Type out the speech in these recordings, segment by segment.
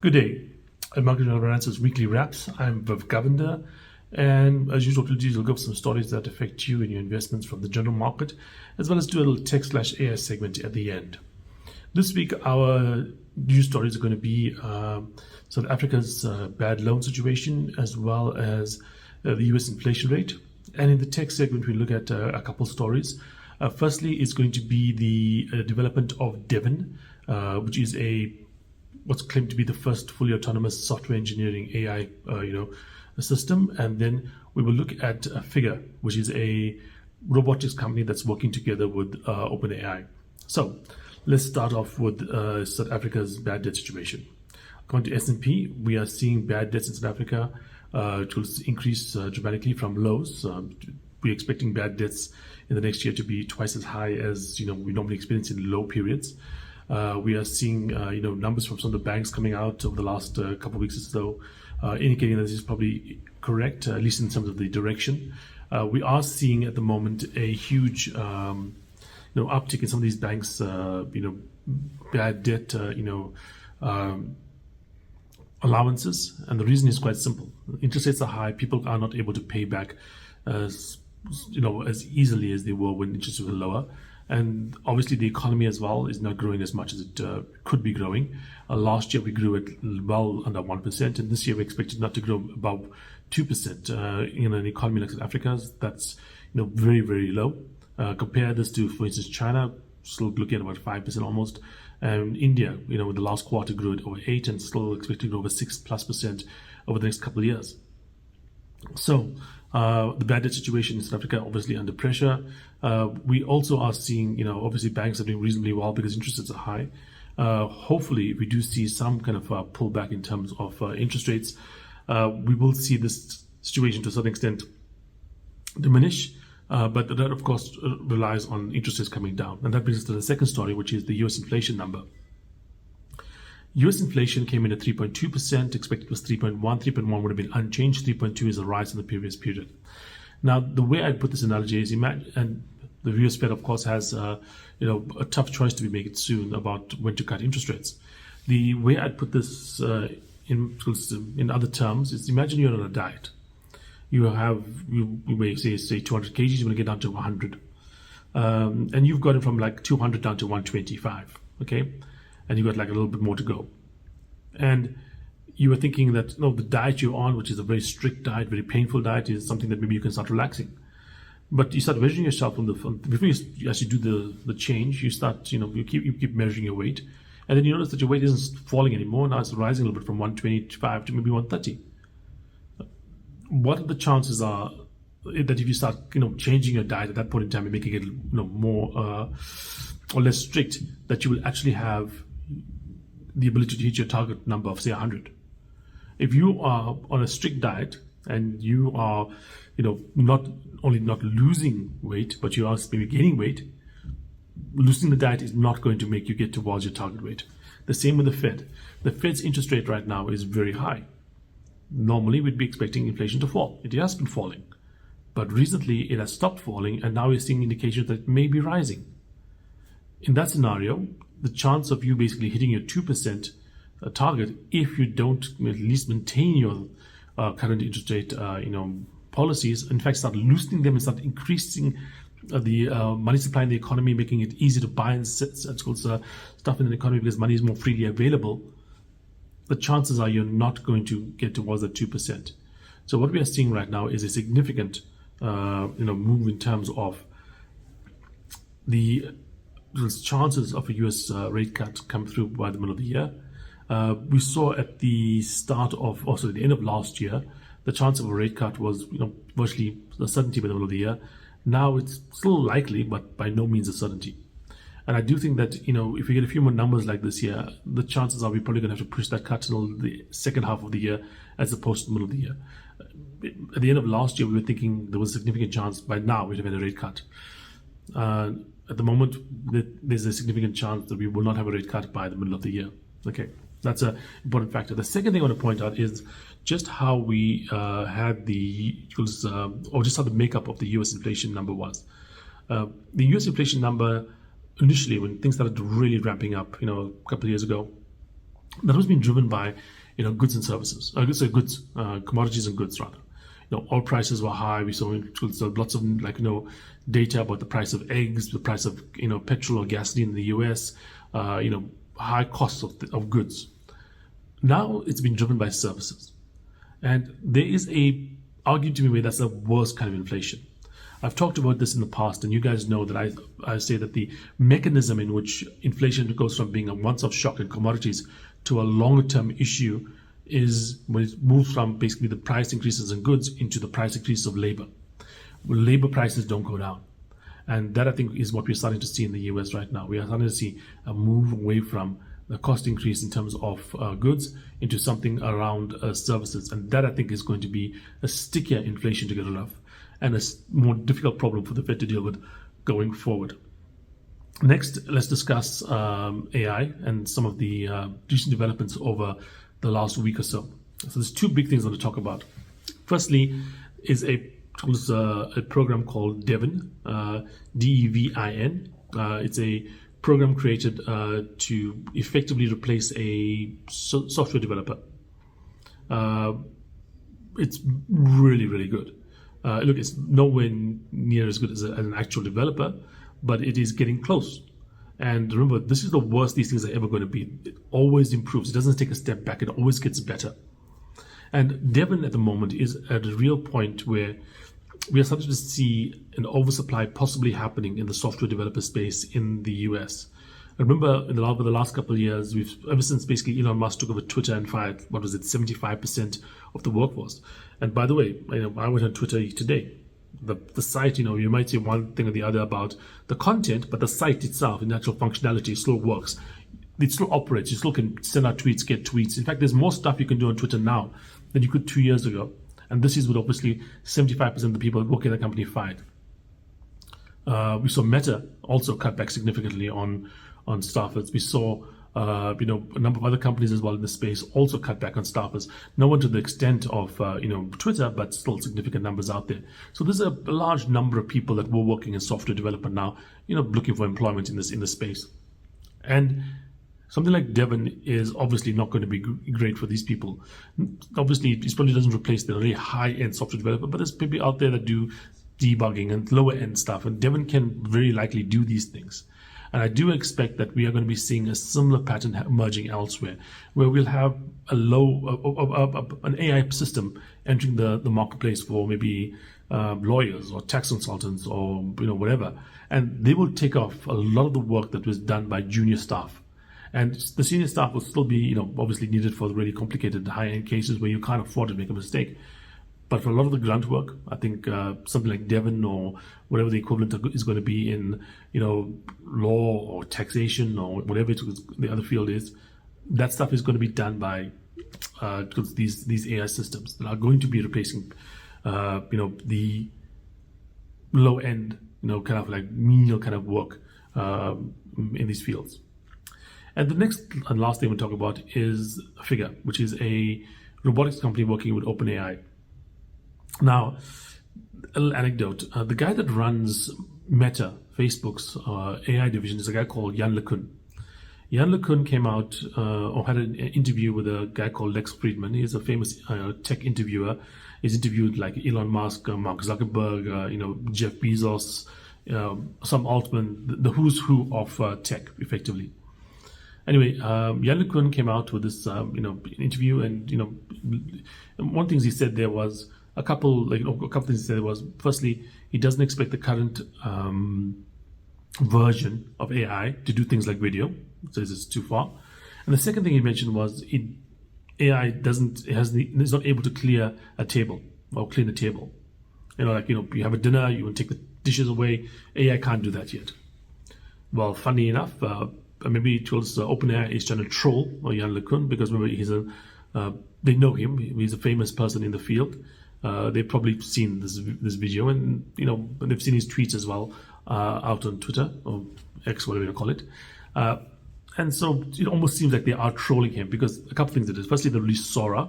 Good day. At Market Analysis Weekly Wraps, I'm Viv Govender, and as usual, we'll go over some stories that affect you and your investments from the general market, as well as do a little tech/AI segment at the end. This week, our news stories are going to be South Africa's bad loan situation, as well as the US inflation rate. And in the tech segment, we look at a couple stories. Firstly, it's going to be the development of Devon, which is what's claimed to be the first fully autonomous software engineering AI, system. And then we will look at Figure, which is a robotics company that's working together with OpenAI. So let's start off with South Africa's bad debt situation. According to S&P, we are seeing bad debts in South Africa to increase dramatically from lows. We're expecting bad debts in the next year to be twice as high as we normally experience in low periods. We are seeing numbers from some of the banks coming out over the last couple of weeks or so, indicating that this is probably correct, at least in terms of the direction. We are seeing at the moment a huge uptick in some of these banks, bad debt, allowances, and the reason is quite simple. Interest rates are high. People are not able to pay back as easily as they were when interest rates were lower. And obviously the economy as well is not growing as much as it could be growing. Last year we grew at well under 1%, and this year we expected not to grow above 2%. In an economy like South Africa's, that's very, very low. Compare this to, for instance, China, still looking at about 5% almost. And India, the last quarter grew at over 8% and still expected to grow over 6+% over the next couple of years. So the bad debt situation in South Africa obviously under pressure. We also are seeing, obviously banks are doing reasonably well because interest rates are high. Hopefully, we do see some kind of pullback in terms of interest rates. We will see this situation to a certain extent diminish, but that of course relies on interest rates coming down. And that brings us to the second story, which is the US inflation number. US inflation came in at 3.2%, expected was 3.1. 3.1 would have been unchanged. 3.2 is a rise in the previous period. Now, the way I put this analogy is and the US Fed, of course, has a tough choice to be made soon about when to cut interest rates. The way I'd put this in other terms is imagine you're on a diet. You may say 200 kgs, you want to get down to 100. And you've got it from like 200 down to 125, okay? And you got like a little bit more to go. And you were thinking that the diet you're on, which is a very strict diet, very painful diet, is something that maybe you can start relaxing. But you start measuring yourself before you actually do the change. You start, you keep measuring your weight, and then you notice that your weight isn't falling anymore. Now it's rising a little bit from 125 to maybe 130. What are the chances are that if you start, changing your diet at that point in time and making it, more or less strict, that you will actually have the ability to hit your target number of say 100. If you are on a strict diet and you are, not only not losing weight, but you are maybe gaining weight, losing the diet is not going to make you get towards your target weight. The same with the Fed. The Fed's interest rate right now is very high. Normally, we'd be expecting inflation to fall. It has been falling. But recently, it has stopped falling, and now we're seeing indications that it may be rising. In that scenario, the chance of you basically hitting your 2% target, if you don't at least maintain your current interest rate, policies, in fact, start loosening them and start increasing the money supply in the economy, making it easy to buy and stuff in the economy because money is more freely available, the chances are you're not going to get towards that 2%. So what we are seeing right now is a significant, move in terms of the chances of a US rate cut come through by the middle of the year. We saw at the the end of last year, the chance of a rate cut was virtually a certainty by the middle of the year. Now it's still likely, but by no means a certainty. And I do think that if we get a few more numbers like this year, the chances are we're probably going to have to push that cut until the second half of the year as opposed to the middle of the year. At the end of last year, we were thinking there was a significant chance by now we'd have had a rate cut. At the moment, there's a significant chance that we will not have a rate cut by the middle of the year. Okay, that's an important factor. The second thing I want to point out is just how we had just how the makeup of the US inflation number was. The US inflation number initially, when things started really ramping up, a couple of years ago, That was being driven by, goods and services. Commodities and goods rather. Oil prices were high. We saw lots of data about the price of eggs, the price of petrol or gasoline in the US. High costs of goods. Now it's been driven by services, and there is a argument to be made that's the worst kind of inflation. I've talked about this in the past, and you guys know that I say that the mechanism in which inflation goes from being a once-off shock in commodities to a longer-term issue is when it moves from basically the price increases in goods into the price increases of labor. Well, labor prices don't go down. And that, I think, is what we're starting to see in the US right now. We are starting to see a move away from the cost increase in terms of goods into something around services. And that, I think, is going to be a stickier inflation to get rid of and a more difficult problem for the Fed to deal with going forward. Next, let's discuss AI and some of the recent developments over the last week or so. So there's two big things I want to talk about. Firstly is a program called Devin, DEVIN. It's a program created to effectively replace a software developer. It's really, really good. Look, it's nowhere near as good as an actual developer, but it is getting close. And remember, this is the worst these things are ever going to be. It always improves. It doesn't take a step back. It always gets better. And Devin at the moment is at a real point where we are starting to see an oversupply possibly happening in the software developer space in the US. I remember over the last couple of years, ever since basically Elon Musk took over Twitter and fired, 75% of the workforce. And by the way, I went on Twitter today. The site, you might say one thing or the other about the content, but the site itself, in actual functionality, still works. It still operates. You still can send out tweets, get tweets. In fact, there's more stuff you can do on Twitter now than you could 2 years ago. And this is with obviously 75% of the people working at the company fired. We saw Meta also cut back significantly on staffers. We saw a number of other companies as well in the space also cut back on staffers. No one to the extent of Twitter, but still significant numbers out there. So there's a large number of people that were working in software development now, looking for employment in this space. And something like Devin is obviously not going to be great for these people. Obviously, it probably doesn't replace the really high-end software developer, but there's people out there that do debugging and lower-end stuff, and Devin can very likely do these things. And I do expect that we are going to be seeing a similar pattern emerging elsewhere, where we'll have an AI system entering the marketplace for maybe lawyers or tax consultants or whatever, and they will take off a lot of the work that was done by junior staff. And the senior staff will still be, obviously needed for the really complicated high-end cases where you can't afford to make a mistake. But for a lot of the grunt work, I think something like Devin or whatever the equivalent is going to be in, law or taxation or whatever the other field is, that stuff is going to be done by these AI systems that are going to be replacing, the low end, kind of like menial kind of work in these fields. And the next and last thing we'll talk about is Figure, which is a robotics company working with OpenAI. Now, a little anecdote. The guy that runs Meta, Facebook's AI division, is a guy called Jan LeCun. Jan LeCun came out or had an interview with a guy called Lex Friedman. He's a famous tech interviewer. He's interviewed like Elon Musk, Mark Zuckerberg, Jeff Bezos, Sam Altman, the who's who of tech, effectively. Anyway, Jan LeCun came out with this, interview, and one thing he said there was a couple things he said was, firstly, he doesn't expect the current version of AI to do things like video, so it's too far. And the second thing he mentioned was AI is not able to clear a table or clean a table. You have a dinner, you want to take the dishes away. AI can't do that yet. Well, funny enough, maybe it was OpenAI is trying to troll Jan LeCun, because remember they know him. He's a famous person in the field. They've probably seen this video, and they've seen his tweets as well out on Twitter or X, whatever you call it. And so it almost seems like they are trolling him, because a couple things it is. Firstly, they released Sora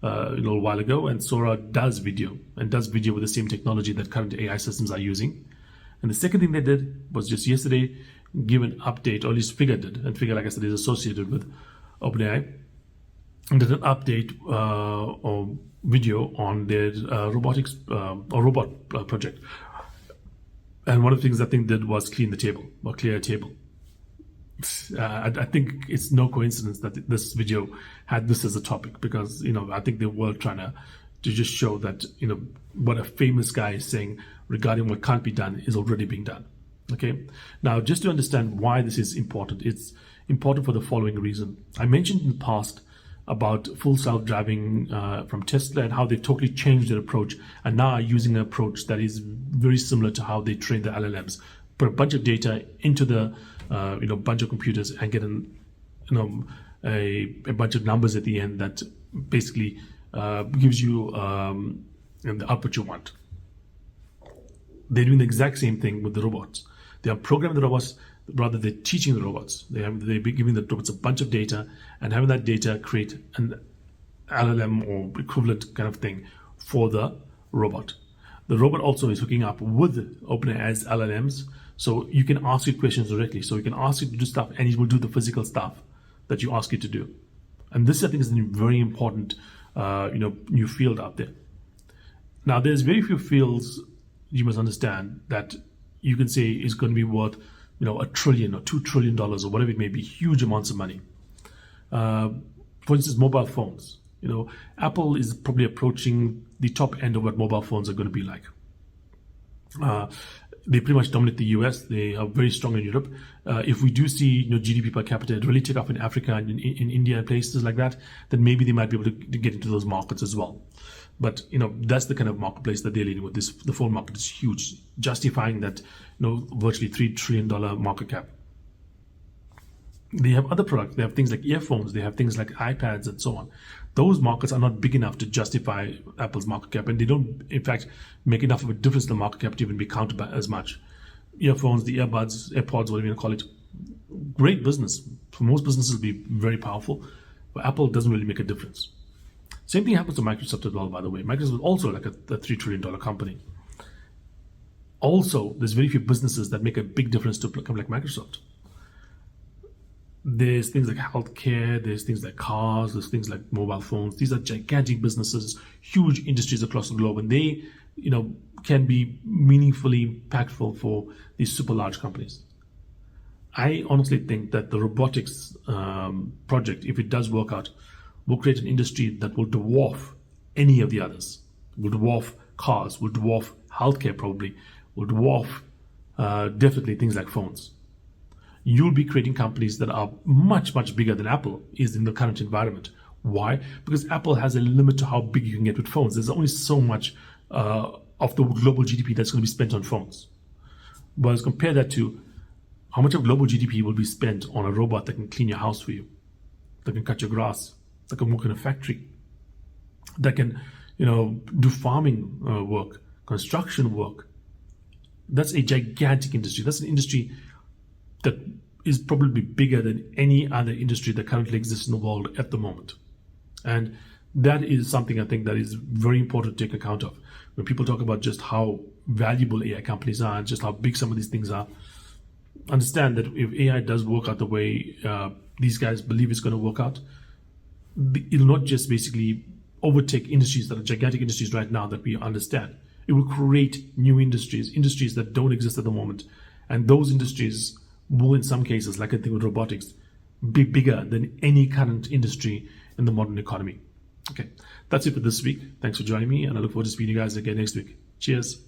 a little while ago, and Sora does video with the same technology that current AI systems are using. And the second thing they did was just yesterday give an update, or at least Figure did, and Figure, like I said, is associated with OpenAI. and did an update or video on their robotics or robot project. And one of the things I think did was clean the table or clear a table. I think it's no coincidence that this video had this as a topic, because I think they were trying to just show that what a famous guy is saying regarding what can't be done is already being done. Okay, now just to understand why this is important, it's important for the following reason. I mentioned in the past about full self-driving from Tesla and how they've totally changed their approach and now are using an approach that is very similar to how they train the LLMs. Put a bunch of data into the bunch of computers and get a bunch of numbers at the end that basically gives you the output you want. They're doing the exact same thing with the robots. They are programming the robots, rather they're teaching the robots. They're giving the robots a bunch of data and having that data create an LLM or equivalent kind of thing for the robot. The robot also is hooking up with OpenAI's LLMs, so you can ask it questions directly. So you can ask it to do stuff and it will do the physical stuff that you ask it to do. And this, I think, is a very important new field out there. Now, there's very few fields you must understand that you can say is going to be worth $1 trillion or $2 trillion or whatever it may be, huge amounts of money. For instance, mobile phones. Apple is probably approaching the top end of what mobile phones are going to be like. They pretty much dominate the US. They are very strong in Europe. If we do see GDP per capita really take off in Africa and in India and places like that, then maybe they might be able to get into those markets as well. But that's the kind of marketplace that they're leading with. The phone market is huge, justifying that virtually $3 trillion market cap. They have other products. They have things like earphones. They have things like iPads and so on. Those markets are not big enough to justify Apple's market cap, and they don't, in fact, make enough of a difference in the market cap to even be counted by as much. Earphones, the earbuds, AirPods, whatever you want to call it, great business. For most businesses, it'll be very powerful, but Apple doesn't really make a difference. Same thing happens to Microsoft as well, by the way. Microsoft is also like a $3 trillion company. Also, there's very few businesses that make a big difference to a company like Microsoft. There's things like healthcare, there's things like cars, there's things like mobile phones. These are gigantic businesses, huge industries across the globe, and they, can be meaningfully impactful for these super large companies. I honestly think that the robotics project, if it does work out, will create an industry that will dwarf any of the others. Will dwarf cars, will dwarf healthcare probably, will dwarf definitely things like phones. You'll be creating companies that are much, much bigger than Apple is in the current environment. Why? Because Apple has a limit to how big you can get with phones. There's only so much of the global GDP that's going to be spent on phones. Whereas compare that to how much of global GDP will be spent on a robot that can clean your house for you, that can cut your grass, that can work in a factory, that can, do farming work, construction work. That's a gigantic industry. That's an industry that is probably bigger than any other industry that currently exists in the world at the moment. And that is something I think that is very important to take account of. When people talk about just how valuable AI companies are and just how big some of these things are, understand that if AI does work out the way these guys believe it's going to work out, it'll not just basically overtake industries that are gigantic industries right now that we understand. It will create new industries that don't exist at the moment. And those industries will, in some cases, like I think with robotics, be bigger than any current industry in the modern economy. Okay, that's it for this week. Thanks for joining me, and I look forward to speaking to you guys again next week. Cheers.